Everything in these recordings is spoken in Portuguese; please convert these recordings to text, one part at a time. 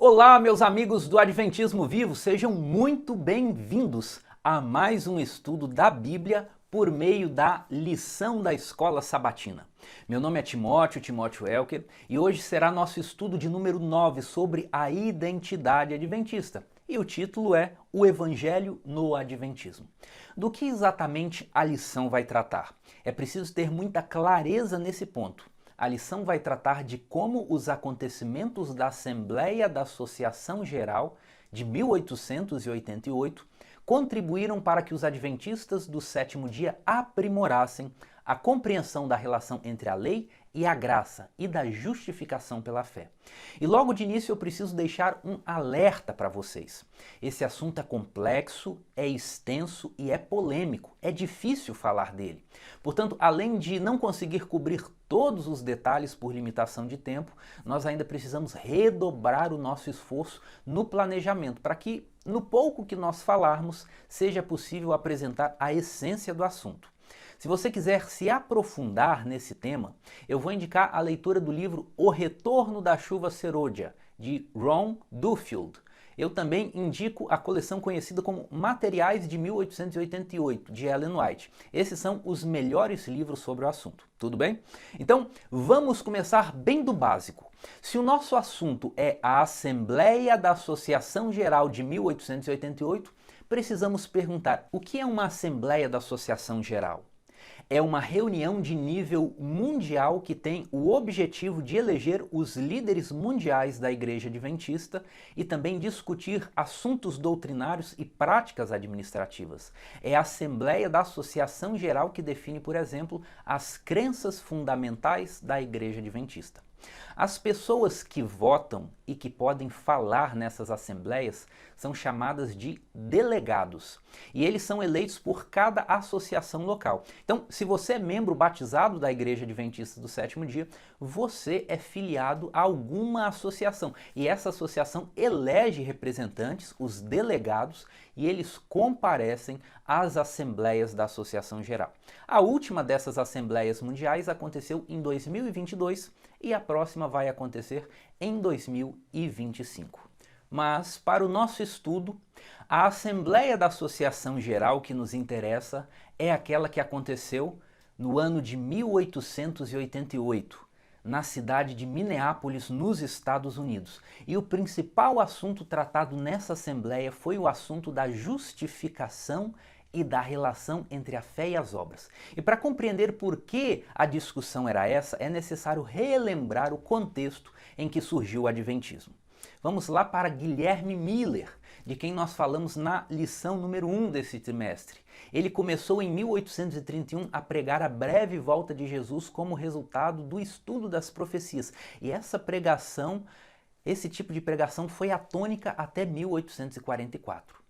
Olá, meus amigos do Adventismo Vivo, sejam muito bem-vindos a mais um estudo da Bíblia por meio da lição da Escola Sabatina. Meu nome é Timóteo Elker, e hoje será nosso estudo de número 9 sobre a identidade adventista. E o título é O Evangelho no Adventismo. Do que exatamente a lição vai tratar? É preciso ter muita clareza nesse ponto. A lição vai tratar de como os acontecimentos da Assembleia da Associação Geral de 1888 contribuíram para que os adventistas do sétimo dia aprimorassem a compreensão da relação entre a lei e a graça e da justificação pela fé. E logo de início eu preciso deixar um alerta para vocês. Esse assunto é complexo, é extenso e é polêmico. É difícil falar dele. Portanto, além de não conseguir cobrir todos os detalhes por limitação de tempo, nós ainda precisamos redobrar o nosso esforço no planejamento para que, no pouco que nós falarmos, seja possível apresentar a essência do assunto. Se você quiser se aprofundar nesse tema, eu vou indicar a leitura do livro O Retorno da Chuva Serôdia, de Ron Duffield. Eu também indico a coleção conhecida como Materiais de 1888, de Ellen White. Esses são os melhores livros sobre o assunto, tudo bem? Então, vamos começar bem do básico. Se o nosso assunto é a Assembleia da Associação Geral de 1888, precisamos perguntar: o que é uma Assembleia da Associação Geral? É uma reunião de nível mundial que tem o objetivo de eleger os líderes mundiais da Igreja Adventista e também discutir assuntos doutrinários e práticas administrativas. É a Assembleia da Associação Geral que define, por exemplo, as crenças fundamentais da Igreja Adventista. As pessoas que votam e que podem falar nessas assembleias são chamadas de delegados, e eles são eleitos por cada associação local. Então, se você é membro batizado da Igreja Adventista do Sétimo Dia, você é filiado a alguma associação, e essa associação elege representantes, os delegados, e eles comparecem às assembleias da Associação Geral. A última dessas assembleias mundiais aconteceu em 2022 e a próxima vai acontecer em 2025. Mas, para o nosso estudo, a Assembleia da Associação Geral que nos interessa é aquela que aconteceu no ano de 1888, na cidade de Minneapolis, nos Estados Unidos. E o principal assunto tratado nessa Assembleia foi o assunto da justificação e da relação entre a fé e as obras. E para compreender por que a discussão era essa, é necessário relembrar o contexto em que surgiu o Adventismo. Vamos lá para Guilherme Miller, de quem nós falamos na lição número 1 desse trimestre. Ele começou em 1831 a pregar a breve volta de Jesus como resultado do estudo das profecias. E esse tipo de pregação foi a tônica até 1844.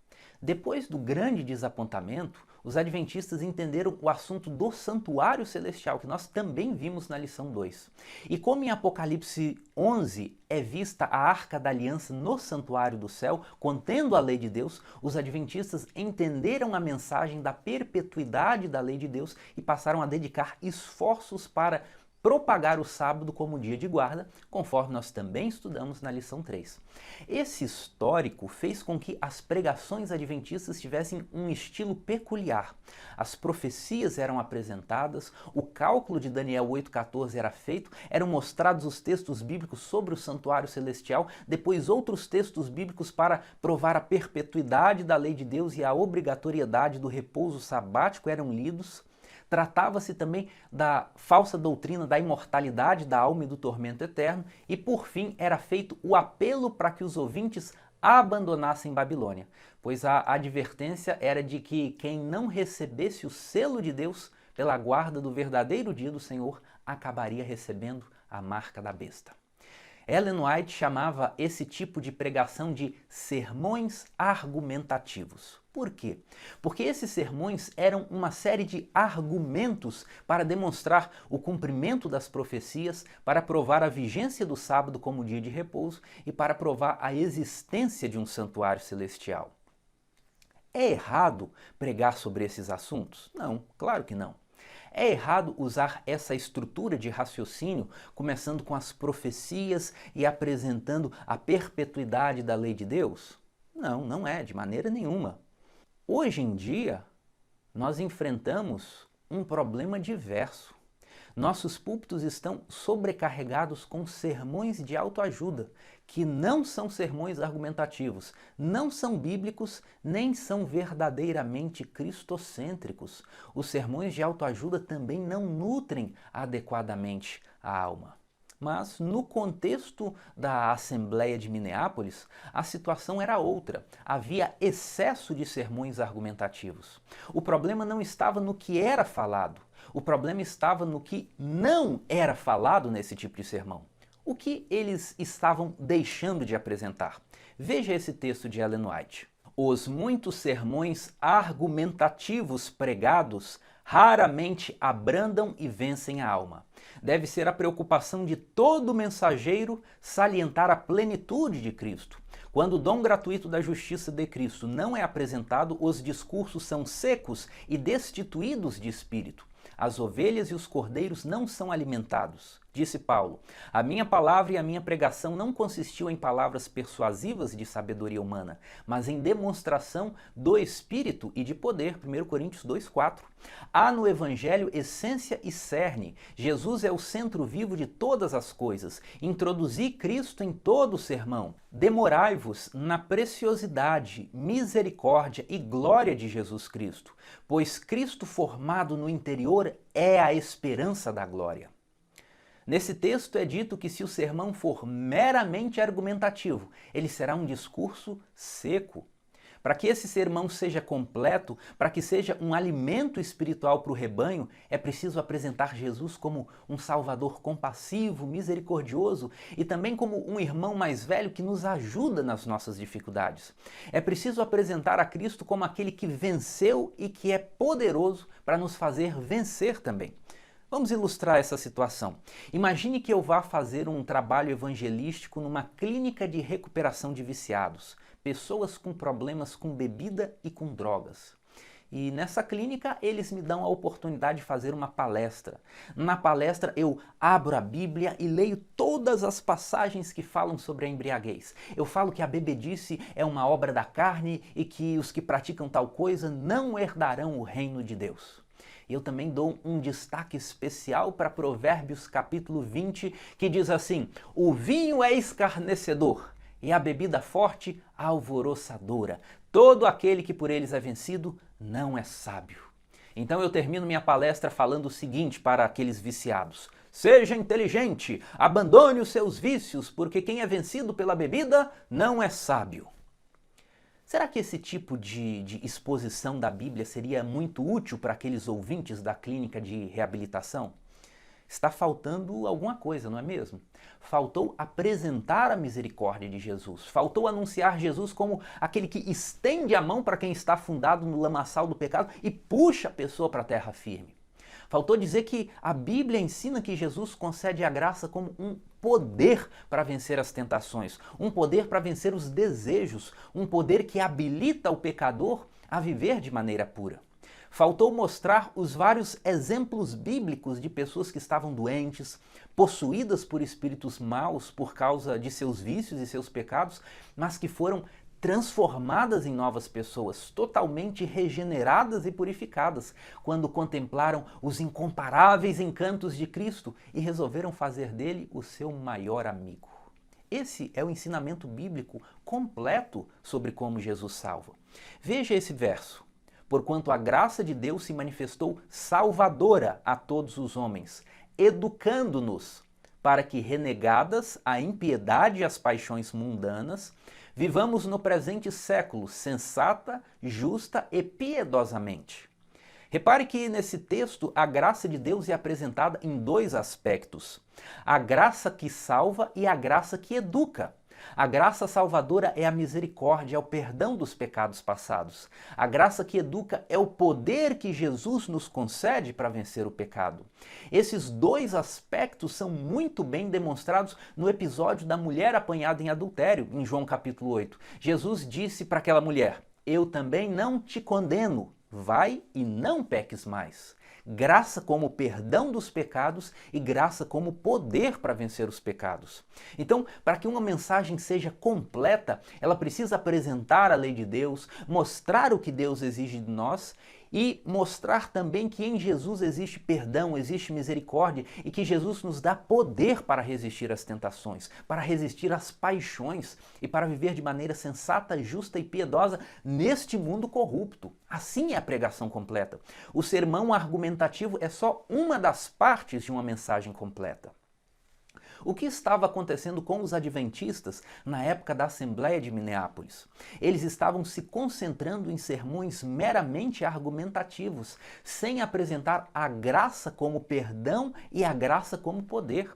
Depois do grande desapontamento, os adventistas entenderam o assunto do santuário celestial, que nós também vimos na lição 2. E como em Apocalipse 11 é vista a Arca da Aliança no santuário do céu, contendo a lei de Deus, os adventistas entenderam a mensagem da perpetuidade da lei de Deus e passaram a dedicar esforços para propagar o sábado como dia de guarda, conforme nós também estudamos na lição 3. Esse histórico fez com que as pregações adventistas tivessem um estilo peculiar. As profecias eram apresentadas, o cálculo de Daniel 8,14 era feito, eram mostrados os textos bíblicos sobre o santuário celestial, depois outros textos bíblicos para provar a perpetuidade da lei de Deus e a obrigatoriedade do repouso sabático eram lidos. Tratava-se também da falsa doutrina da imortalidade da alma e do tormento eterno, e por fim era feito o apelo para que os ouvintes abandonassem Babilônia, pois a advertência era de que quem não recebesse o selo de Deus pela guarda do verdadeiro dia do Senhor acabaria recebendo a marca da besta. Ellen White chamava esse tipo de pregação de sermões argumentativos. Por quê? Porque esses sermões eram uma série de argumentos para demonstrar o cumprimento das profecias, para provar a vigência do sábado como dia de repouso e para provar a existência de um santuário celestial. É errado pregar sobre esses assuntos? Não, claro que não. É errado usar essa estrutura de raciocínio, começando com as profecias e apresentando a perpetuidade da lei de Deus? Não, não é, de maneira nenhuma. Hoje em dia, nós enfrentamos um problema diverso. Nossos púlpitos estão sobrecarregados com sermões de autoajuda, que não são sermões argumentativos, não são bíblicos, nem são verdadeiramente cristocêntricos. Os sermões de autoajuda também não nutrem adequadamente a alma. Mas no contexto da Assembleia de Minneapolis, a situação era outra. Havia excesso de sermões argumentativos. O problema não estava no que era falado, o problema estava no que não era falado nesse tipo de sermão. O que eles estavam deixando de apresentar? Veja esse texto de Ellen White. Os muitos sermões argumentativos pregados raramente abrandam e vencem a alma. Deve ser a preocupação de todo mensageiro salientar a plenitude de Cristo. Quando o dom gratuito da justiça de Cristo não é apresentado, os discursos são secos e destituídos de espírito. As ovelhas e os cordeiros não são alimentados. Disse Paulo: a minha palavra e a minha pregação não consistiu em palavras persuasivas de sabedoria humana, mas em demonstração do Espírito e de poder. 1 Coríntios 2,4. Há no Evangelho essência e cerne. Jesus é o centro vivo de todas as coisas. Introduzi Cristo em todo o sermão. Demorai-vos na preciosidade, misericórdia e glória de Jesus Cristo, pois Cristo formado no interior é a esperança da glória. Nesse texto é dito que se o sermão for meramente argumentativo, ele será um discurso seco. Para que esse sermão seja completo, para que seja um alimento espiritual para o rebanho, é preciso apresentar Jesus como um Salvador compassivo, misericordioso e também como um irmão mais velho que nos ajuda nas nossas dificuldades. É preciso apresentar a Cristo como aquele que venceu e que é poderoso para nos fazer vencer também. Vamos ilustrar essa situação. Imagine que eu vá fazer um trabalho evangelístico numa clínica de recuperação de viciados, pessoas com problemas com bebida e com drogas. E nessa clínica eles me dão a oportunidade de fazer uma palestra. Na palestra eu abro a Bíblia e leio todas as passagens que falam sobre a embriaguez. Eu falo que a bebedice é uma obra da carne e que os que praticam tal coisa não herdarão o reino de Deus. Eu também dou um destaque especial para Provérbios capítulo 20, que diz assim: o vinho é escarnecedor e a bebida forte alvoroçadora. Todo aquele que por eles é vencido não é sábio. Então eu termino minha palestra falando o seguinte para aqueles viciados: seja inteligente, abandone os seus vícios, porque quem é vencido pela bebida não é sábio. Será que esse tipo de exposição da Bíblia seria muito útil para aqueles ouvintes da clínica de reabilitação? Está faltando alguma coisa, não é mesmo? Faltou apresentar a misericórdia de Jesus, faltou anunciar Jesus como aquele que estende a mão para quem está afundado no lamaçal do pecado e puxa a pessoa para a terra firme. Faltou dizer que a Bíblia ensina que Jesus concede a graça como um poder para vencer as tentações, um poder para vencer os desejos, um poder que habilita o pecador a viver de maneira pura. Faltou mostrar os vários exemplos bíblicos de pessoas que estavam doentes, possuídas por espíritos maus por causa de seus vícios e seus pecados, mas que foram transformadas em novas pessoas, totalmente regeneradas e purificadas, quando contemplaram os incomparáveis encantos de Cristo e resolveram fazer dele o seu maior amigo. Esse é o ensinamento bíblico completo sobre como Jesus salva. Veja esse verso: porquanto a graça de Deus se manifestou salvadora a todos os homens, educando-nos para que, renegadas a impiedade e as paixões mundanas, vivamos no presente século sensata, justa e piedosamente. Repare que nesse texto a graça de Deus é apresentada em dois aspectos: a graça que salva e a graça que educa. A graça salvadora é a misericórdia, é o perdão dos pecados passados. A graça que educa é o poder que Jesus nos concede para vencer o pecado. Esses dois aspectos são muito bem demonstrados no episódio da mulher apanhada em adultério, em João capítulo 8. Jesus disse para aquela mulher: eu também não te condeno. Vai e não peques mais. Graça como perdão dos pecados e graça como poder para vencer os pecados. Então, para que uma mensagem seja completa, ela precisa apresentar a lei de Deus, mostrar o que Deus exige de nós e mostrar também que em Jesus existe perdão, existe misericórdia e que Jesus nos dá poder para resistir às tentações, para resistir às paixões e para viver de maneira sensata, justa e piedosa neste mundo corrupto. Assim é a pregação completa. O sermão argumentativo é só uma das partes de uma mensagem completa. O que estava acontecendo com os adventistas na época da Assembleia de Minneapolis? Eles estavam se concentrando em sermões meramente argumentativos, sem apresentar a graça como perdão e a graça como poder.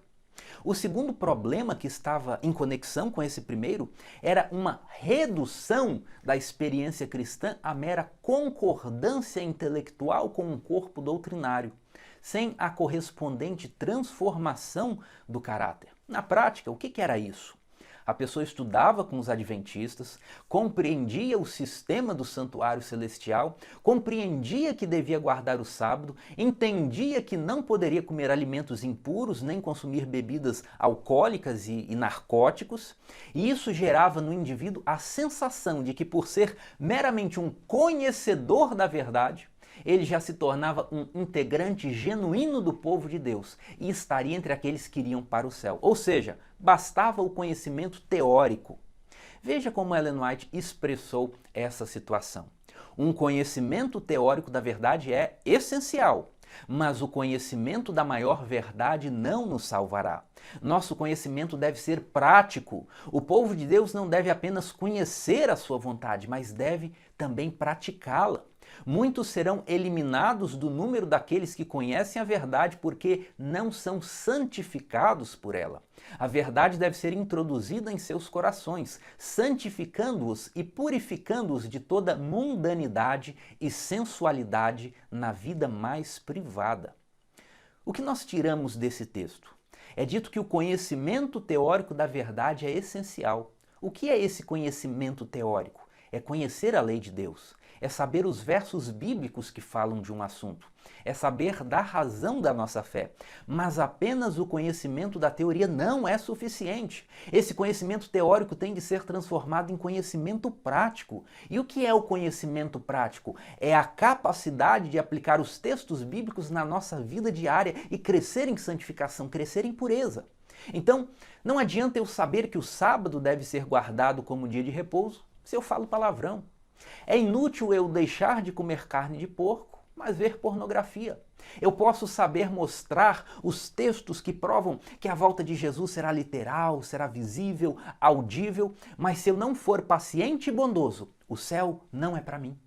O segundo problema que estava em conexão com esse primeiro era uma redução da experiência cristã à mera concordância intelectual com um corpo doutrinário, sem a correspondente transformação do caráter. Na prática, o que era isso? A pessoa estudava com os adventistas, compreendia o sistema do santuário celestial, compreendia que devia guardar o sábado, entendia que não poderia comer alimentos impuros nem consumir bebidas alcoólicas e narcóticos, e isso gerava no indivíduo a sensação de que, por ser meramente um conhecedor da verdade, ele já se tornava um integrante genuíno do povo de Deus e estaria entre aqueles que iriam para o céu. Ou seja, bastava o conhecimento teórico. Veja como Ellen White expressou essa situação. Um conhecimento teórico da verdade é essencial, mas o conhecimento da maior verdade não nos salvará. Nosso conhecimento deve ser prático. O povo de Deus não deve apenas conhecer a sua vontade, mas deve também praticá-la. Muitos serão eliminados do número daqueles que conhecem a verdade porque não são santificados por ela. A verdade deve ser introduzida em seus corações, santificando-os e purificando-os de toda mundanidade e sensualidade na vida mais privada. O que nós tiramos desse texto? É dito que o conhecimento teórico da verdade é essencial. O que é esse conhecimento teórico? É conhecer a lei de Deus. É saber os versos bíblicos que falam de um assunto. É saber da razão da nossa fé. Mas apenas o conhecimento da teoria não é suficiente. Esse conhecimento teórico tem de ser transformado em conhecimento prático. E o que é o conhecimento prático? É a capacidade de aplicar os textos bíblicos na nossa vida diária e crescer em santificação, crescer em pureza. Então, não adianta eu saber que o sábado deve ser guardado como dia de repouso se eu falo palavrão. É inútil eu deixar de comer carne de porco, mas ver pornografia. Eu posso saber mostrar os textos que provam que a volta de Jesus será literal, será visível, audível, mas se eu não for paciente e bondoso, o céu não é para mim.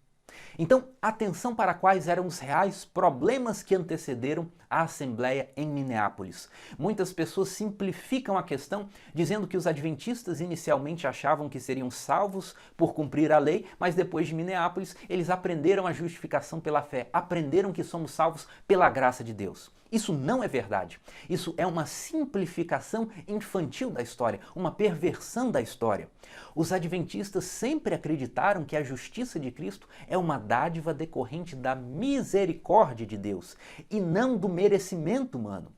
Então, atenção para quais eram os reais problemas que antecederam a Assembleia em Minneapolis. Muitas pessoas simplificam a questão dizendo que os adventistas inicialmente achavam que seriam salvos por cumprir a lei, mas depois de Minneapolis eles aprenderam a justificação pela fé, aprenderam que somos salvos pela graça de Deus. Isso não é verdade. Isso é uma simplificação infantil da história, uma perversão da história. Os adventistas sempre acreditaram que a justiça de Cristo é uma dádiva decorrente da misericórdia de Deus e não do merecimento humano.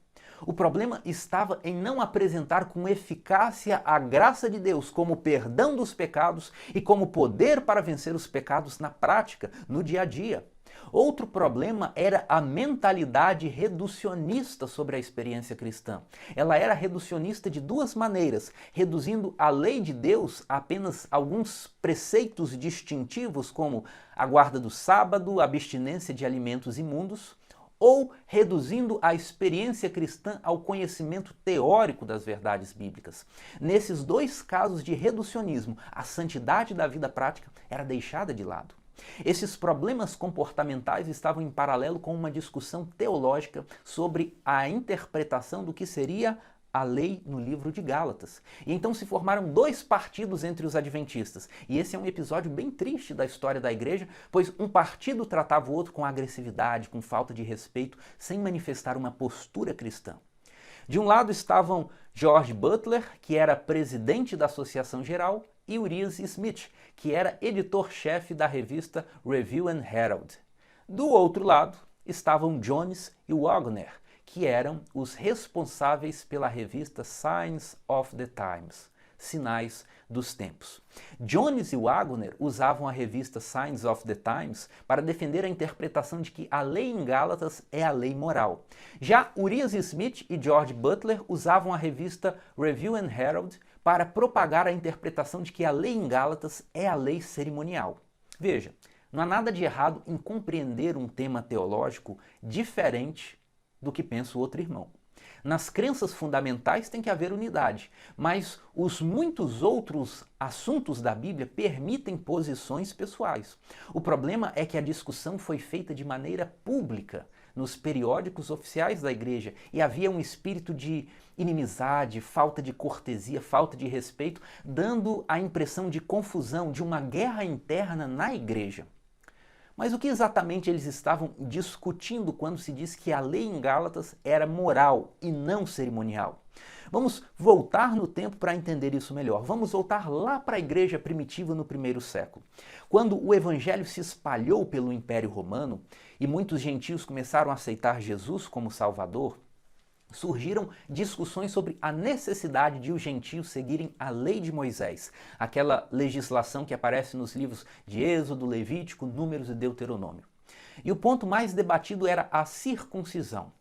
O problema estava em não apresentar com eficácia a graça de Deus como perdão dos pecados e como poder para vencer os pecados na prática, no dia a dia. Outro problema era a mentalidade reducionista sobre a experiência cristã. Ela era reducionista de duas maneiras, reduzindo a lei de Deus a apenas alguns preceitos distintivos, como a guarda do sábado, a abstinência de alimentos imundos, ou reduzindo a experiência cristã ao conhecimento teórico das verdades bíblicas. Nesses dois casos de reducionismo, a santidade da vida prática era deixada de lado. Esses problemas comportamentais estavam em paralelo com uma discussão teológica sobre a interpretação do que seria a lei no livro de Gálatas. E então se formaram dois partidos entre os adventistas. E esse é um episódio bem triste da história da igreja, pois um partido tratava o outro com agressividade, com falta de respeito, sem manifestar uma postura cristã. De um lado estavam George Butler, que era presidente da Associação Geral, e Urias Smith, que era editor-chefe da revista Review and Herald. Do outro lado estavam Jones e Wagner, que eram os responsáveis pela revista Signs of the Times, Sinais dos Tempos. Jones e Wagner usavam a revista Signs of the Times para defender a interpretação de que a lei em Gálatas é a lei moral. Já Urias Smith e George Butler usavam a revista Review and Herald para propagar a interpretação de que a lei em Gálatas é a lei cerimonial. Veja, não há nada de errado em compreender um tema teológico diferente do que pensa o outro irmão. Nas crenças fundamentais tem que haver unidade, mas os muitos outros assuntos da Bíblia permitem posições pessoais. O problema é que a discussão foi feita de maneira pública nos periódicos oficiais da igreja e havia um espírito de inimizade, falta de cortesia, falta de respeito, dando a impressão de confusão, de uma guerra interna na igreja. Mas o que exatamente eles estavam discutindo quando se diz que a lei em Gálatas era moral e não cerimonial? Vamos voltar no tempo para entender isso melhor. Vamos voltar lá para a igreja primitiva no primeiro século. Quando o evangelho se espalhou pelo Império Romano e muitos gentios começaram a aceitar Jesus como Salvador, surgiram discussões sobre a necessidade de os gentios seguirem a lei de Moisés, aquela legislação que aparece nos livros de Êxodo, Levítico, Números e Deuteronômio. E o ponto mais debatido era a circuncisão.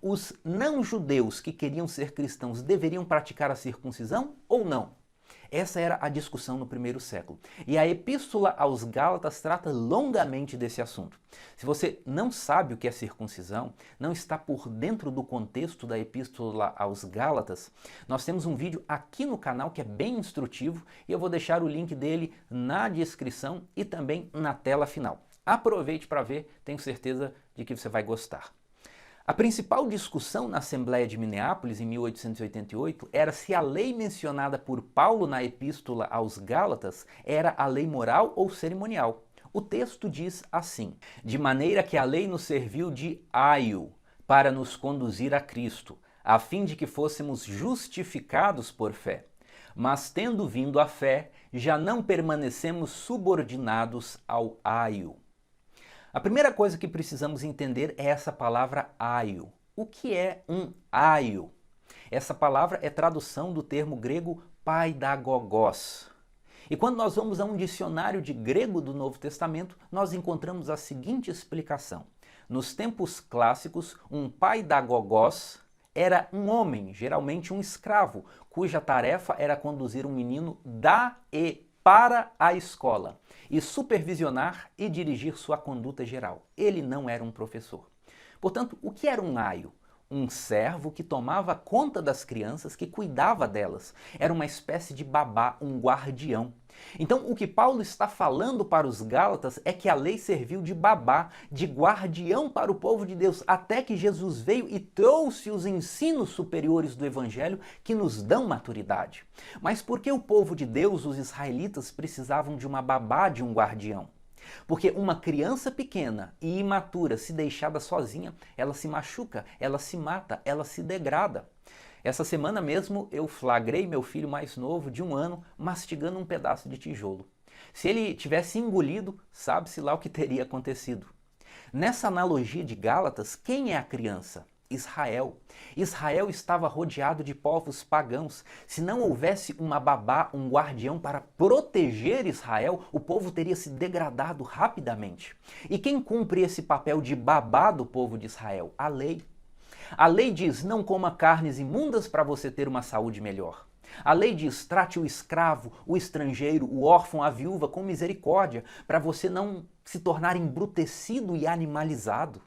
Os não-judeus que queriam ser cristãos deveriam praticar a circuncisão ou não? Essa era a discussão no primeiro século. E a Epístola aos Gálatas trata longamente desse assunto. Se você não sabe o que é circuncisão, não está por dentro do contexto da Epístola aos Gálatas, nós temos um vídeo aqui no canal que é bem instrutivo e eu vou deixar o link dele na descrição e também na tela final. Aproveite para ver, tenho certeza de que você vai gostar. A principal discussão na Assembleia de Minneapolis, em 1888, era se a lei mencionada por Paulo na Epístola aos Gálatas era a lei moral ou cerimonial. O texto diz assim: de maneira que a lei nos serviu de aio para nos conduzir a Cristo, a fim de que fôssemos justificados por fé. Mas tendo vindo a fé, já não permanecemos subordinados ao aio. A primeira coisa que precisamos entender é essa palavra aio. O que é um aio? Essa palavra é tradução do termo grego paidagogos. E quando nós vamos a um dicionário de grego do Novo Testamento, nós encontramos a seguinte explicação. Nos tempos clássicos, um paidagogos era um homem, geralmente um escravo, cuja tarefa era conduzir um menino da e para a escola e supervisionar e dirigir sua conduta geral. Ele não era um professor. Portanto, o que era um aio? Um servo que tomava conta das crianças, que cuidava delas. Era uma espécie de babá, um guardião. Então, o que Paulo está falando para os Gálatas é que a lei serviu de babá, de guardião para o povo de Deus, até que Jesus veio e trouxe os ensinos superiores do Evangelho que nos dão maturidade. Mas por que o povo de Deus, os israelitas, precisavam de uma babá, de um guardião? Porque uma criança pequena e imatura, se deixada sozinha, ela se machuca, ela se mata, ela se degrada. Essa semana mesmo eu flagrei meu filho mais novo, de 1 ano, mastigando um pedaço de tijolo. Se ele tivesse engolido, sabe-se lá o que teria acontecido. Nessa analogia de Gálatas, quem é a criança? Israel. Israel estava rodeado de povos pagãos. Se não houvesse uma babá, um guardião para proteger Israel, o povo teria se degradado rapidamente. E quem cumpre esse papel de babá do povo de Israel? A lei. A lei diz: não coma carnes imundas para você ter uma saúde melhor. A lei diz: trate o escravo, o estrangeiro, o órfão, a viúva com misericórdia, para você não se tornar embrutecido e animalizado.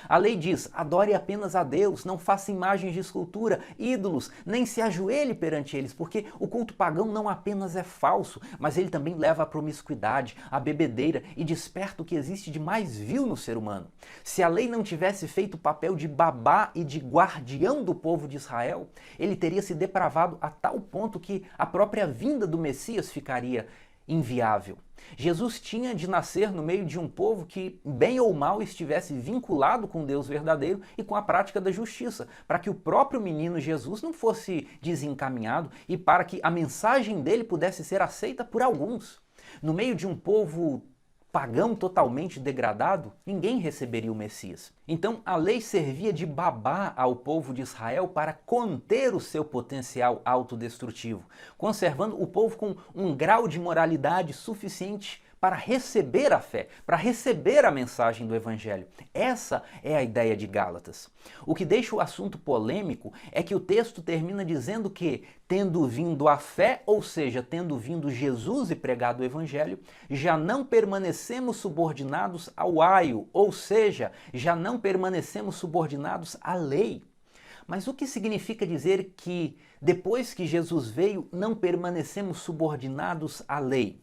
A lei diz: adore apenas a Deus, não faça imagens de escultura, ídolos, nem se ajoelhe perante eles, porque o culto pagão não apenas é falso, mas ele também leva à promiscuidade, à bebedeira e desperta o que existe de mais vil no ser humano. Se a lei não tivesse feito o papel de babá e de guardião do povo de Israel, ele teria se depravado a tal ponto que a própria vinda do Messias ficaria inviável. Jesus tinha de nascer no meio de um povo que, bem ou mal, estivesse vinculado com Deus verdadeiro e com a prática da justiça, para que o próprio menino Jesus não fosse desencaminhado e para que a mensagem dele pudesse ser aceita por alguns. No meio de um povo pagão totalmente degradado, ninguém receberia o Messias. Então a lei servia de babá ao povo de Israel para conter o seu potencial autodestrutivo, conservando o povo com um grau de moralidade suficiente para receber a fé, para receber a mensagem do Evangelho. Essa é a ideia de Gálatas. O que deixa o assunto polêmico é que o texto termina dizendo que, tendo vindo a fé, ou seja, tendo vindo Jesus e pregado o Evangelho, já não permanecemos subordinados ao aio, ou seja, já não permanecemos subordinados à lei. Mas o que significa dizer que, depois que Jesus veio, não permanecemos subordinados à lei?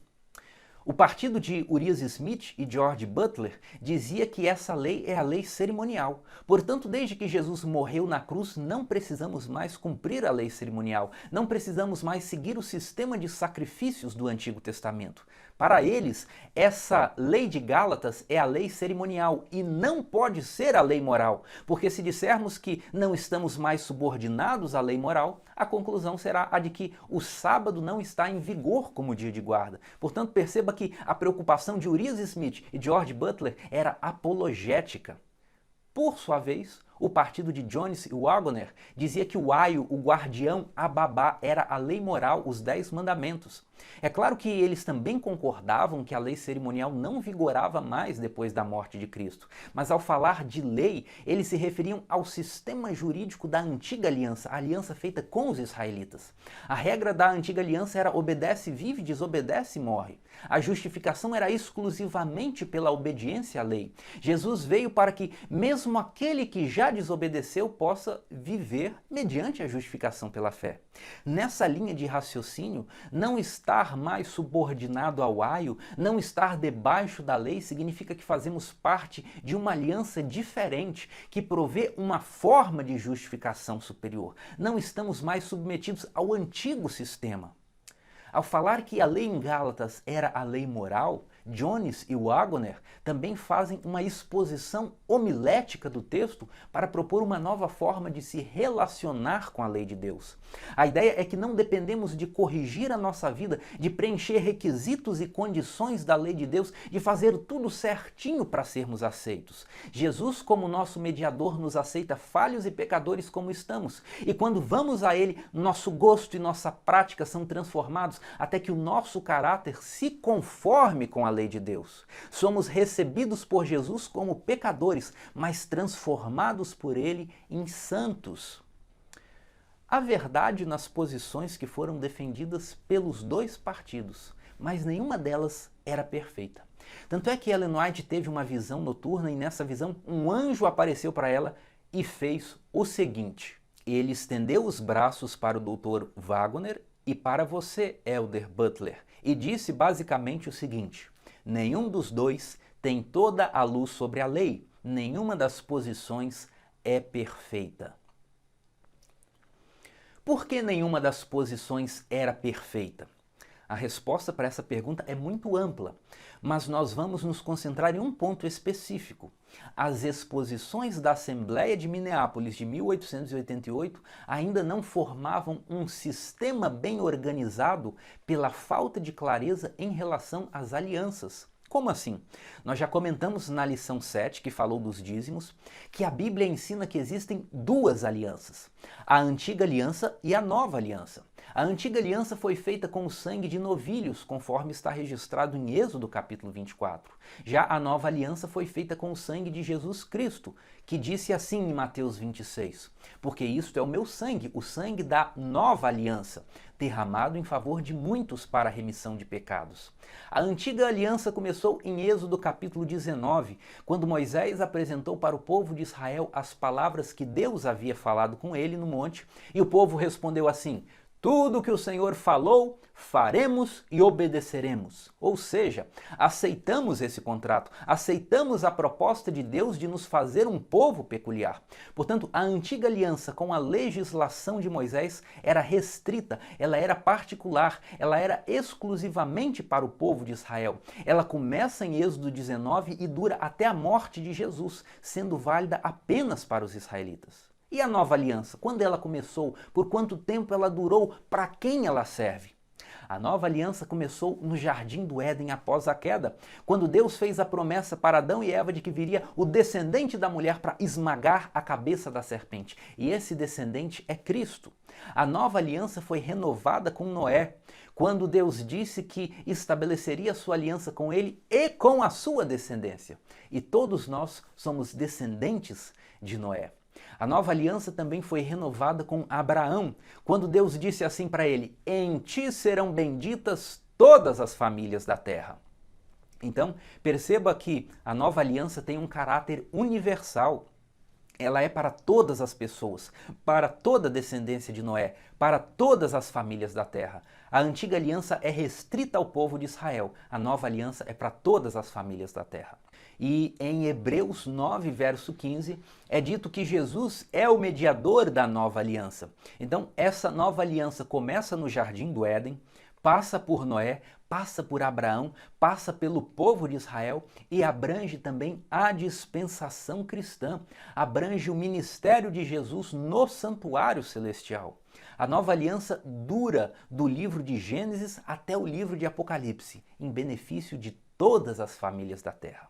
O partido de Urias Smith e George Butler dizia que essa lei é a lei cerimonial. Portanto, desde que Jesus morreu na cruz, não precisamos mais cumprir a lei cerimonial, não precisamos mais seguir o sistema de sacrifícios do Antigo Testamento. Para eles, essa lei de Gálatas é a lei cerimonial e não pode ser a lei moral, porque se dissermos que não estamos mais subordinados à lei moral, a conclusão será a de que o sábado não está em vigor como dia de guarda. Portanto, perceba que a preocupação de Urias Smith e George Butler era apologética. Por sua vez, o partido de Jones e Waggoner dizia que o aio, o guardião, a babá, era a lei moral, os 10 mandamentos. É claro que eles também concordavam que a lei cerimonial não vigorava mais depois da morte de Cristo, mas ao falar de lei, eles se referiam ao sistema jurídico da antiga aliança, a aliança feita com os israelitas. A regra da antiga aliança era obedece, vive, desobedece, morre. A justificação era exclusivamente pela obediência à lei. Jesus veio para que mesmo aquele que já desobedeceu possa viver mediante a justificação pela fé. Nessa linha de raciocínio, não estar mais subordinado ao aio, não estar debaixo da lei, significa que fazemos parte de uma aliança diferente, que provê uma forma de justificação superior. Não estamos mais submetidos ao antigo sistema. Ao falar que a lei em Gálatas era a lei moral, Jones e Waggoner também fazem uma exposição homilética do texto para propor uma nova forma de se relacionar com a lei de Deus. A ideia é que não dependemos de corrigir a nossa vida, de preencher requisitos e condições da lei de Deus, de fazer tudo certinho para sermos aceitos. Jesus, como nosso mediador, nos aceita falhos e pecadores como estamos. E quando vamos a Ele, nosso gosto e nossa prática são transformados até que o nosso caráter se conforme com a lei de Deus. Somos recebidos por Jesus como pecadores, mas transformados por Ele em santos. Há verdade nas posições que foram defendidas pelos dois partidos, mas nenhuma delas era perfeita. Tanto é que Ellen White teve uma visão noturna e nessa visão um anjo apareceu para ela e fez o seguinte: ele estendeu os braços para o Dr. Waggoner e para você, Elder Butler, e disse basicamente o seguinte: nenhum dos dois tem toda a luz sobre a lei, nenhuma das posições é perfeita. Por que nenhuma das posições era perfeita? A resposta para essa pergunta é muito ampla, mas nós vamos nos concentrar em um ponto específico. As exposições da Assembleia de Minneapolis de 1888 ainda não formavam um sistema bem organizado pela falta de clareza em relação às alianças. Como assim? Nós já comentamos na lição 7, que falou dos dízimos, que a Bíblia ensina que existem duas alianças, a antiga aliança e a nova aliança. A antiga aliança foi feita com o sangue de novilhos, conforme está registrado em Êxodo capítulo 24. Já a nova aliança foi feita com o sangue de Jesus Cristo, que disse assim em Mateus 26, porque isto é o meu sangue, o sangue da nova aliança, derramado em favor de muitos para a remissão de pecados. A antiga aliança começou em Êxodo capítulo 19, quando Moisés apresentou para o povo de Israel as palavras que Deus havia falado com ele no monte, e o povo respondeu assim: tudo que o Senhor falou, faremos e obedeceremos. Ou seja, aceitamos esse contrato, aceitamos a proposta de Deus de nos fazer um povo peculiar. Portanto, a antiga aliança com a legislação de Moisés era restrita, ela era particular, ela era exclusivamente para o povo de Israel. Ela começa em Êxodo 19 e dura até a morte de Jesus, sendo válida apenas para os israelitas. E a nova aliança? Quando ela começou? Por quanto tempo ela durou? Para quem ela serve? A nova aliança começou no jardim do Éden após a queda, quando Deus fez a promessa para Adão e Eva de que viria o descendente da mulher para esmagar a cabeça da serpente. E esse descendente é Cristo. A nova aliança foi renovada com Noé, quando Deus disse que estabeleceria sua aliança com ele e com a sua descendência. E todos nós somos descendentes de Noé. A nova aliança também foi renovada com Abraão, quando Deus disse assim para ele: em ti serão benditas todas as famílias da terra. Então, perceba que a nova aliança tem um caráter universal. Ela é para todas as pessoas, para toda a descendência de Noé, para todas as famílias da terra. A antiga aliança é restrita ao povo de Israel, a nova aliança é para todas as famílias da terra. E em Hebreus 9, verso 15, é dito que Jesus é o mediador da nova aliança. Então, essa nova aliança começa no jardim do Éden, passa por Noé, passa por Abraão, passa pelo povo de Israel e abrange também a dispensação cristã, abrange o ministério de Jesus no santuário celestial. A nova aliança dura do livro de Gênesis até o livro de Apocalipse, em benefício de todas as famílias da terra.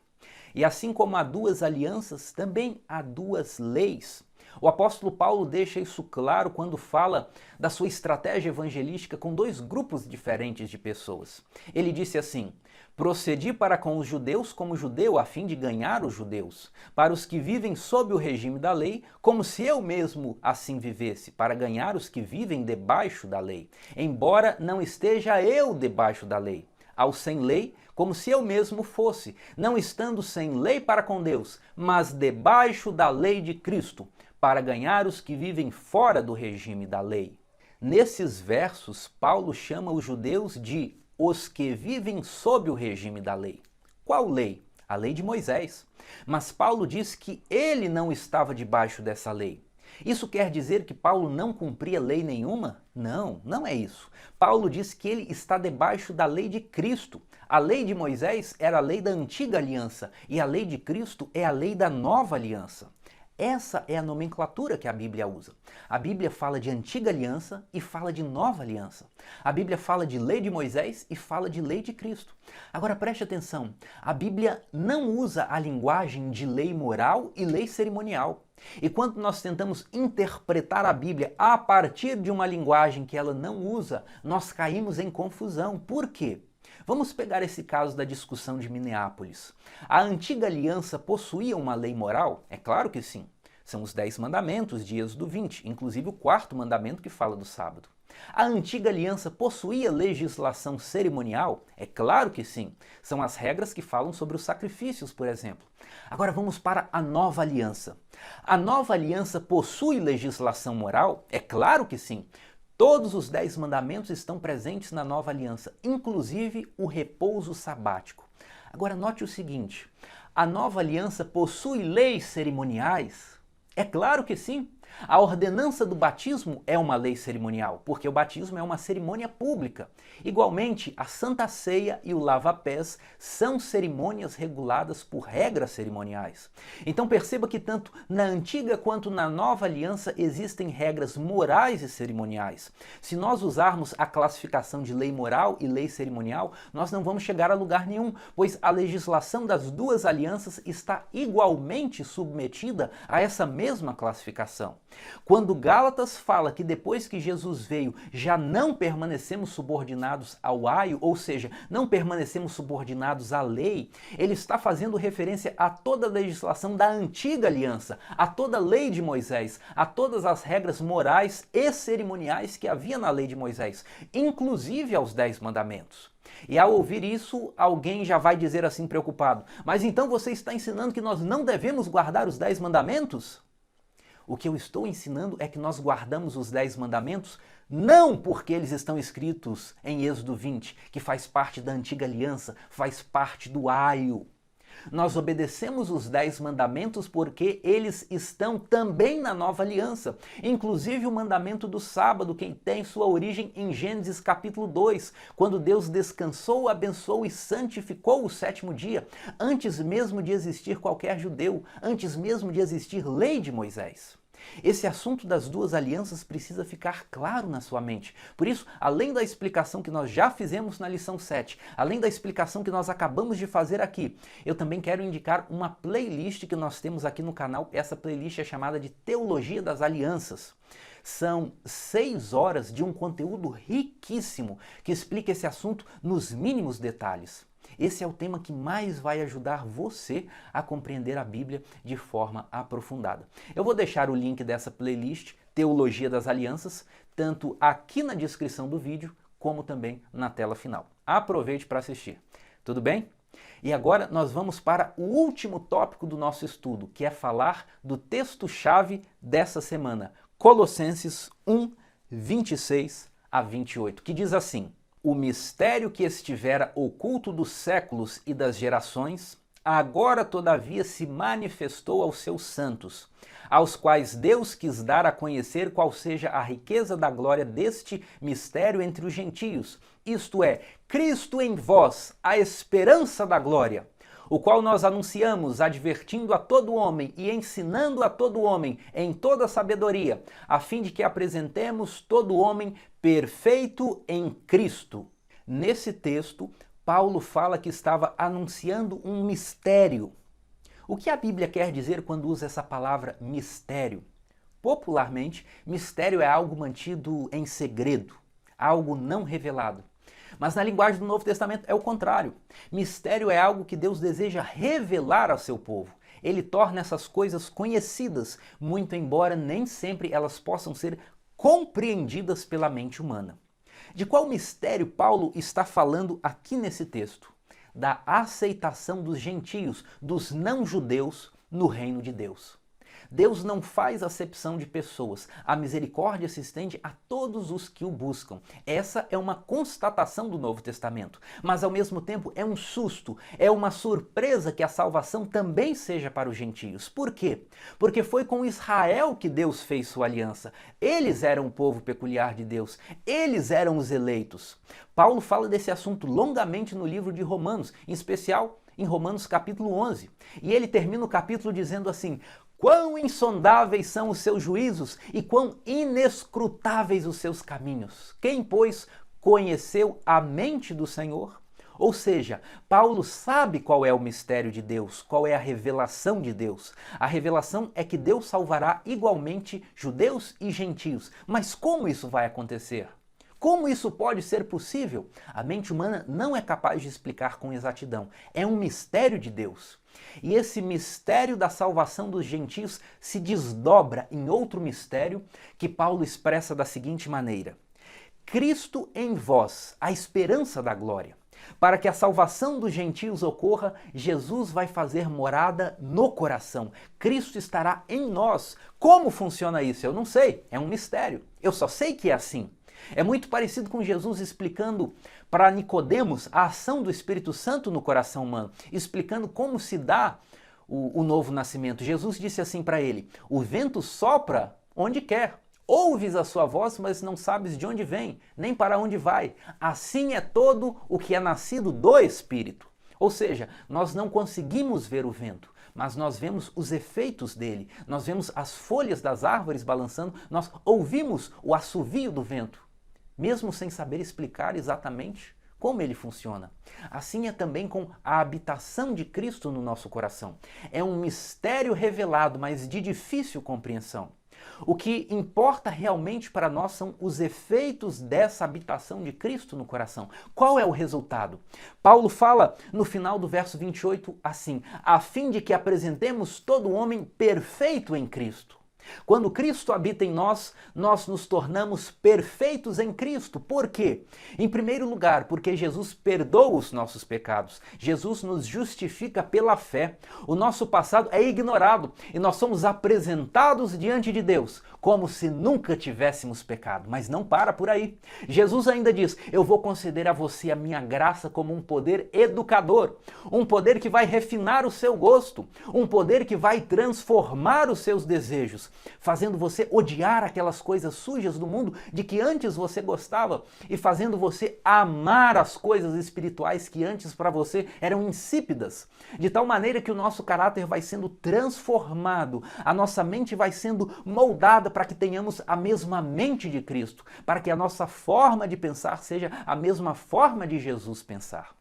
E assim como há duas alianças, também há duas leis. O apóstolo Paulo deixa isso claro quando fala da sua estratégia evangelística com dois grupos diferentes de pessoas. Ele disse assim: procedi para com os judeus como judeu a fim de ganhar os judeus, para os que vivem sob o regime da lei, como se eu mesmo assim vivesse, para ganhar os que vivem debaixo da lei, embora não esteja eu debaixo da lei. Ao sem lei, como se eu mesmo fosse, não estando sem lei para com Deus, mas debaixo da lei de Cristo, para ganhar os que vivem fora do regime da lei. Nesses versos, Paulo chama os judeus de os que vivem sob o regime da lei. Qual lei? A lei de Moisés. Mas Paulo diz que ele não estava debaixo dessa lei. Isso quer dizer que Paulo não cumpria lei nenhuma? Não, não é isso. Paulo diz que ele está debaixo da lei de Cristo. A lei de Moisés era a lei da antiga aliança e a lei de Cristo é a lei da nova aliança. Essa é a nomenclatura que a Bíblia usa. A Bíblia fala de antiga aliança e fala de nova aliança. A Bíblia fala de lei de Moisés e fala de lei de Cristo. Agora preste atenção, a Bíblia não usa a linguagem de lei moral e lei cerimonial. E quando nós tentamos interpretar a Bíblia a partir de uma linguagem que ela não usa, nós caímos em confusão. Por quê? Vamos pegar esse caso da discussão de Minneapolis. A antiga aliança possuía uma lei moral? É claro que sim. São os 10 mandamentos de Êxodo 20, inclusive o 4º mandamento que fala do sábado. A antiga aliança possuía legislação cerimonial? É claro que sim. São as regras que falam sobre os sacrifícios, por exemplo. Agora vamos para a nova aliança. A nova aliança possui legislação moral? É claro que sim. Todos os 10 mandamentos estão presentes na nova aliança, inclusive o repouso sabático. Agora note o seguinte, a nova aliança possui leis cerimoniais? É claro que sim. A ordenança do batismo é uma lei cerimonial, porque o batismo é uma cerimônia pública. Igualmente, a Santa Ceia e o lava-pés são cerimônias reguladas por regras cerimoniais. Então perceba que tanto na antiga quanto na nova aliança existem regras morais e cerimoniais. Se nós usarmos a classificação de lei moral e lei cerimonial, nós não vamos chegar a lugar nenhum, pois a legislação das duas alianças está igualmente submetida a essa mesma classificação. Quando Gálatas fala que depois que Jesus veio já não permanecemos subordinados ao aio, ou seja, não permanecemos subordinados à lei, ele está fazendo referência a toda a legislação da antiga aliança, a toda a lei de Moisés, a todas as regras morais e cerimoniais que havia na lei de Moisés, inclusive aos 10 mandamentos. E ao ouvir isso, alguém já vai dizer assim preocupado, mas então você está ensinando que nós não devemos guardar os 10 mandamentos? O que eu estou ensinando é que nós guardamos os 10 mandamentos não porque eles estão escritos em Êxodo 20, que faz parte da antiga aliança, faz parte do aio. Nós obedecemos os 10 mandamentos porque eles estão também na nova aliança. Inclusive o mandamento do sábado, que tem sua origem em Gênesis capítulo 2, quando Deus descansou, abençoou e santificou o 7º dia, antes mesmo de existir qualquer judeu, antes mesmo de existir lei de Moisés. Esse assunto das duas alianças precisa ficar claro na sua mente. Por isso, além da explicação que nós já fizemos na lição 7, além da explicação que nós acabamos de fazer aqui, eu também quero indicar uma playlist que nós temos aqui no canal. Essa playlist é chamada de Teologia das Alianças. São 6 horas de um conteúdo riquíssimo que explica esse assunto nos mínimos detalhes. Esse é o tema que mais vai ajudar você a compreender a Bíblia de forma aprofundada. Eu vou deixar o link dessa playlist, Teologia das Alianças, tanto aqui na descrição do vídeo, como também na tela final. Aproveite para assistir. Tudo bem? E agora nós vamos para o último tópico do nosso estudo, que é falar do texto-chave dessa semana, Colossenses 1, 26 a 28, que diz assim: o mistério que estivera oculto dos séculos e das gerações, agora todavia se manifestou aos seus santos, aos quais Deus quis dar a conhecer qual seja a riqueza da glória deste mistério entre os gentios, isto é, Cristo em vós, a esperança da glória, o qual nós anunciamos, advertindo a todo homem e ensinando a todo homem em toda sabedoria, a fim de que apresentemos todo homem perfeito em Cristo. Nesse texto, Paulo fala que estava anunciando um mistério. O que a Bíblia quer dizer quando usa essa palavra mistério? Popularmente, mistério é algo mantido em segredo, algo não revelado. Mas na linguagem do Novo Testamento é o contrário. Mistério é algo que Deus deseja revelar ao seu povo. Ele torna essas coisas conhecidas, muito embora nem sempre elas possam ser compreendidas pela mente humana. De qual mistério Paulo está falando aqui nesse texto? Da aceitação dos gentios, dos não-judeus, no reino de Deus. Deus não faz acepção de pessoas. A misericórdia se estende a todos os que o buscam. Essa é uma constatação do Novo Testamento, mas ao mesmo tempo é um susto, é uma surpresa que a salvação também seja para os gentios. Por quê? Porque foi com Israel que Deus fez sua aliança. Eles eram o povo peculiar de Deus, eles eram os eleitos. Paulo fala desse assunto longamente no livro de Romanos, em especial em Romanos capítulo 11. E ele termina o capítulo dizendo assim: quão insondáveis são os seus juízos e quão inescrutáveis os seus caminhos. Quem, pois, conheceu a mente do Senhor? Ou seja, Paulo sabe qual é o mistério de Deus, qual é a revelação de Deus. A revelação é que Deus salvará igualmente judeus e gentios. Mas como isso vai acontecer? Como isso pode ser possível? A mente humana não é capaz de explicar com exatidão. É um mistério de Deus. E esse mistério da salvação dos gentios se desdobra em outro mistério que Paulo expressa da seguinte maneira: Cristo em vós, a esperança da glória. Para que a salvação dos gentios ocorra, Jesus vai fazer morada no coração. Cristo estará em nós. Como funciona isso? Eu não sei. É um mistério. Eu só sei que é assim. É muito parecido com Jesus explicando para Nicodemos a ação do Espírito Santo no coração humano, explicando como se dá o novo nascimento. Jesus disse assim para ele: o vento sopra onde quer, ouves a sua voz, mas não sabes de onde vem, nem para onde vai. Assim é todo o que é nascido do Espírito. Ou seja, nós não conseguimos ver o vento, mas nós vemos os efeitos dele, nós vemos as folhas das árvores balançando, nós ouvimos o assovio do vento, mesmo sem saber explicar exatamente como ele funciona. Assim é também com a habitação de Cristo no nosso coração. É um mistério revelado, mas de difícil compreensão. O que importa realmente para nós são os efeitos dessa habitação de Cristo no coração. Qual é o resultado? Paulo fala no final do verso 28 assim: a fim de que apresentemos todo homem perfeito em Cristo. Quando Cristo habita em nós, nós nos tornamos perfeitos em Cristo. Por quê? Em primeiro lugar, porque Jesus perdoa os nossos pecados. Jesus nos justifica pela fé. O nosso passado é ignorado e nós somos apresentados diante de Deus como se nunca tivéssemos pecado. Mas não para por aí. Jesus ainda diz: eu vou conceder a você a minha graça como um poder educador, um poder que vai refinar o seu gosto, um poder que vai transformar os seus desejos. fazendo você odiar aquelas coisas sujas do mundo de que antes você gostava e fazendo você amar as coisas espirituais que antes para você eram insípidas, de tal maneira que o nosso caráter vai sendo transformado, a nossa mente vai sendo moldada para que tenhamos a mesma mente de Cristo, para que a nossa forma de pensar seja a mesma forma de Jesus pensar.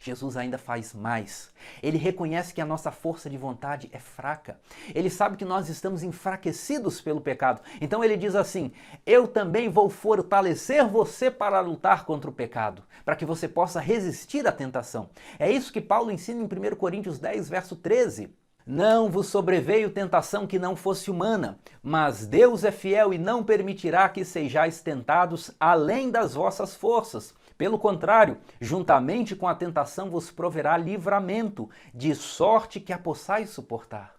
Jesus ainda faz mais. Ele reconhece que a nossa força de vontade é fraca. Ele sabe que nós estamos enfraquecidos pelo pecado. Então ele diz assim: eu também vou fortalecer você para lutar contra o pecado, para que você possa resistir à tentação. É isso que Paulo ensina em 1 Coríntios 10, verso 13. Não vos sobreveio tentação que não fosse humana, mas Deus é fiel e não permitirá que sejais tentados além das vossas forças. Pelo contrário, juntamente com a tentação vos proverá livramento, de sorte que a possais suportar.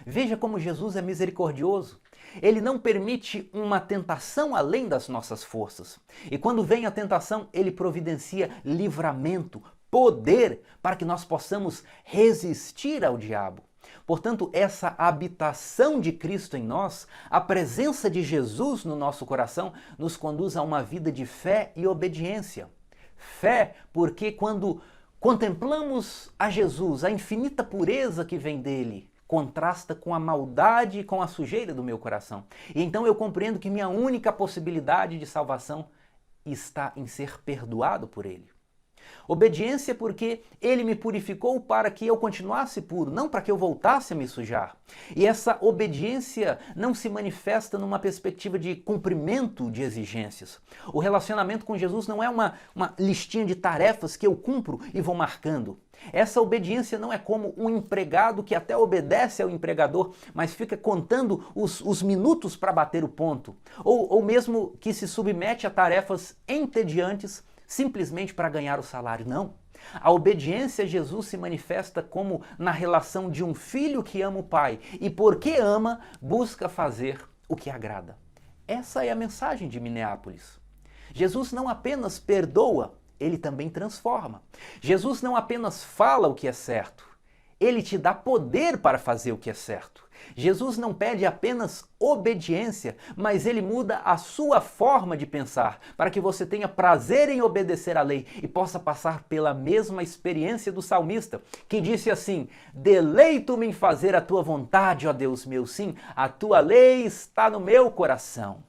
Veja como Jesus é misericordioso. Ele não permite uma tentação além das nossas forças. E quando vem a tentação, ele providencia livramento, poder, para que nós possamos resistir ao diabo. Portanto, essa habitação de Cristo em nós, a presença de Jesus no nosso coração, nos conduz a uma vida de fé e obediência. Fé, porque quando contemplamos a Jesus, a infinita pureza que vem dele, contrasta com a maldade e com a sujeira do meu coração. E então eu compreendo que minha única possibilidade de salvação está em ser perdoado por ele. Obediência porque ele me purificou para que eu continuasse puro, não para que eu voltasse a me sujar. E essa obediência não se manifesta numa perspectiva de cumprimento de exigências. O relacionamento com Jesus não é uma listinha de tarefas que eu cumpro e vou marcando. Essa obediência não é como um empregado que até obedece ao empregador, mas fica contando os minutos para bater o ponto. Ou mesmo que se submete a tarefas entediantes simplesmente para ganhar o salário. Não. A obediência a Jesus se manifesta como na relação de um filho que ama o pai e, porque ama, busca fazer o que agrada. Essa é a mensagem de Minneapolis. Jesus não apenas perdoa, ele também transforma. Jesus não apenas fala o que é certo, ele te dá poder para fazer o que é certo. Jesus não pede apenas obediência, mas ele muda a sua forma de pensar, para que você tenha prazer em obedecer à lei e possa passar pela mesma experiência do salmista, que disse assim: deleito-me em fazer a tua vontade, ó Deus meu, sim, a tua lei está no meu coração.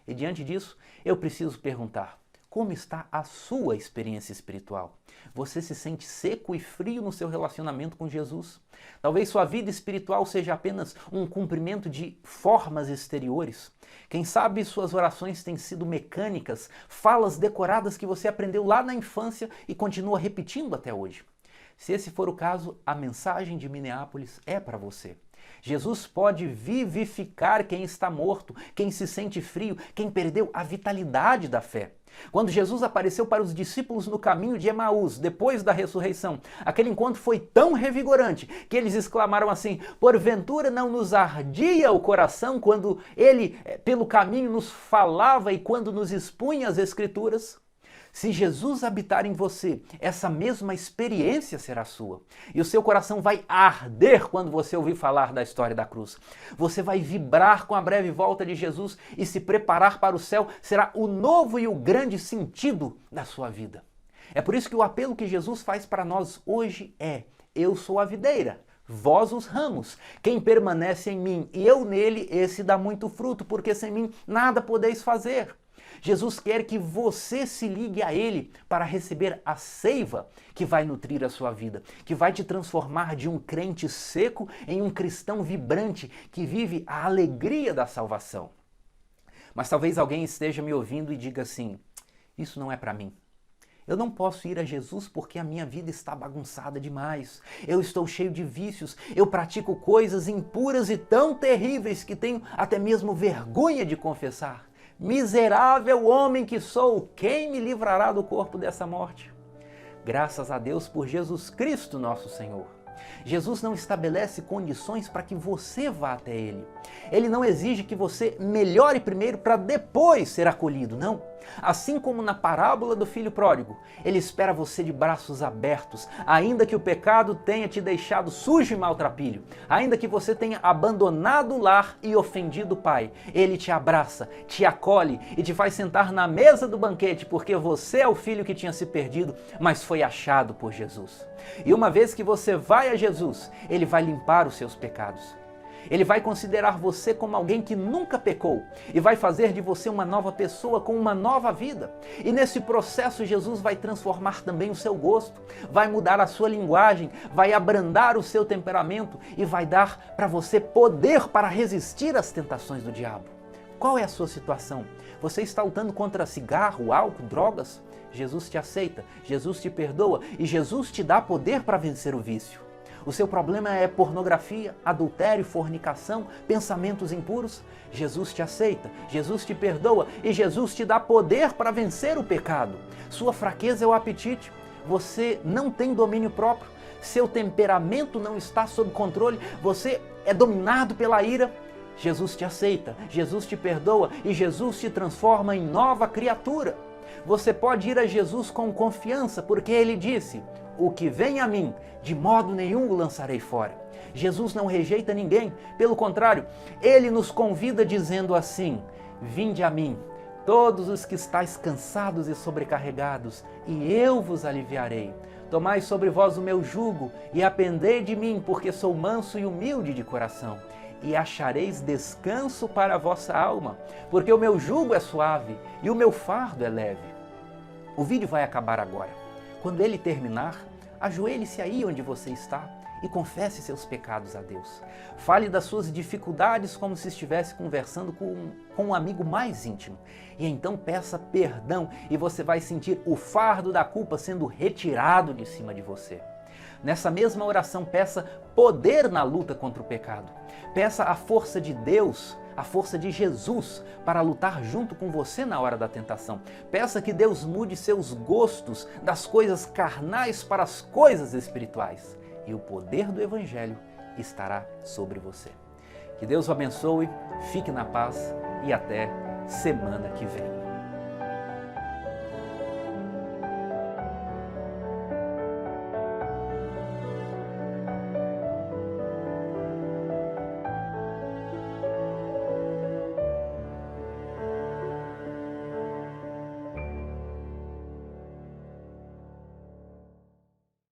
E diante disso, eu preciso perguntar: como está a sua experiência espiritual? Você se sente seco e frio no seu relacionamento com Jesus? Talvez sua vida espiritual seja apenas um cumprimento de formas exteriores. Quem sabe suas orações têm sido mecânicas, falas decoradas que você aprendeu lá na infância e continua repetindo até hoje. Se esse for o caso, a mensagem de Minneapolis é para você. Jesus pode vivificar quem está morto, quem se sente frio, quem perdeu a vitalidade da fé. Quando Jesus apareceu para os discípulos no caminho de Emaús, depois da ressurreição, aquele encontro foi tão revigorante que eles exclamaram assim: porventura não nos ardia o coração quando ele, pelo caminho, nos falava e quando nos expunha as Escrituras? Se Jesus habitar em você, essa mesma experiência será sua. E o seu coração vai arder quando você ouvir falar da história da cruz. Você vai vibrar com a breve volta de Jesus e se preparar para o céu será o novo e o grande sentido da sua vida. É por isso que o apelo que Jesus faz para nós hoje é: eu sou a videira, vós os ramos. Quem permanece em mim e eu nele, esse dá muito fruto, porque sem mim nada podeis fazer. Jesus quer que você se ligue a Ele para receber a seiva que vai nutrir a sua vida, que vai te transformar de um crente seco em um cristão vibrante que vive a alegria da salvação. Mas talvez alguém esteja me ouvindo e diga assim: isso não é para mim. Eu não posso ir a Jesus porque a minha vida está bagunçada demais. Eu estou cheio de vícios, eu pratico coisas impuras e tão terríveis que tenho até mesmo vergonha de confessar. Miserável homem que sou, quem me livrará do corpo dessa morte? Graças a Deus por Jesus Cristo, nosso Senhor. Jesus não estabelece condições para que você vá até Ele. Ele não exige que você melhore primeiro para depois ser acolhido, não. Assim como na parábola do filho pródigo, Ele espera você de braços abertos, ainda que o pecado tenha te deixado sujo e maltrapilho, ainda que você tenha abandonado o lar e ofendido o Pai. Ele te abraça, te acolhe e te faz sentar na mesa do banquete, porque você é o filho que tinha se perdido, mas foi achado por Jesus. E uma vez que você vai a Jesus, Ele vai limpar os seus pecados. Ele vai considerar você como alguém que nunca pecou e vai fazer de você uma nova pessoa com uma nova vida. E nesse processo Jesus vai transformar também o seu gosto, vai mudar a sua linguagem, vai abrandar o seu temperamento e vai dar para você poder para resistir às tentações do diabo. Qual é a sua situação? Você está lutando contra cigarro, álcool, drogas? Jesus te aceita, Jesus te perdoa e Jesus te dá poder para vencer o vício. O seu problema é pornografia, adultério, fornicação, pensamentos impuros? Jesus te aceita, Jesus te perdoa e Jesus te dá poder para vencer o pecado. Sua fraqueza é o apetite, você não tem domínio próprio, seu temperamento não está sob controle, você é dominado pela ira. Jesus te aceita, Jesus te perdoa e Jesus te transforma em nova criatura. Você pode ir a Jesus com confiança, porque Ele disse: o que vem a mim, de modo nenhum o lançarei fora. Jesus não rejeita ninguém, pelo contrário, Ele nos convida dizendo assim: vinde a mim, todos os que estáis cansados e sobrecarregados, e eu vos aliviarei. Tomai sobre vós o meu jugo e aprendei de mim, porque sou manso e humilde de coração, e achareis descanso para a vossa alma, porque o meu jugo é suave e o meu fardo é leve. O vídeo vai acabar agora. Quando ele terminar, ajoelhe-se aí onde você está e confesse seus pecados a Deus. Fale das suas dificuldades como se estivesse conversando com um amigo mais íntimo. E então peça perdão e você vai sentir o fardo da culpa sendo retirado de cima de você. Nessa mesma oração, peça poder na luta contra o pecado. Peça a força de Deus, a força de Jesus para lutar junto com você na hora da tentação. Peça que Deus mude seus gostos das coisas carnais para as coisas espirituais. E o poder do Evangelho estará sobre você. Que Deus o abençoe, fique na paz e até semana que vem.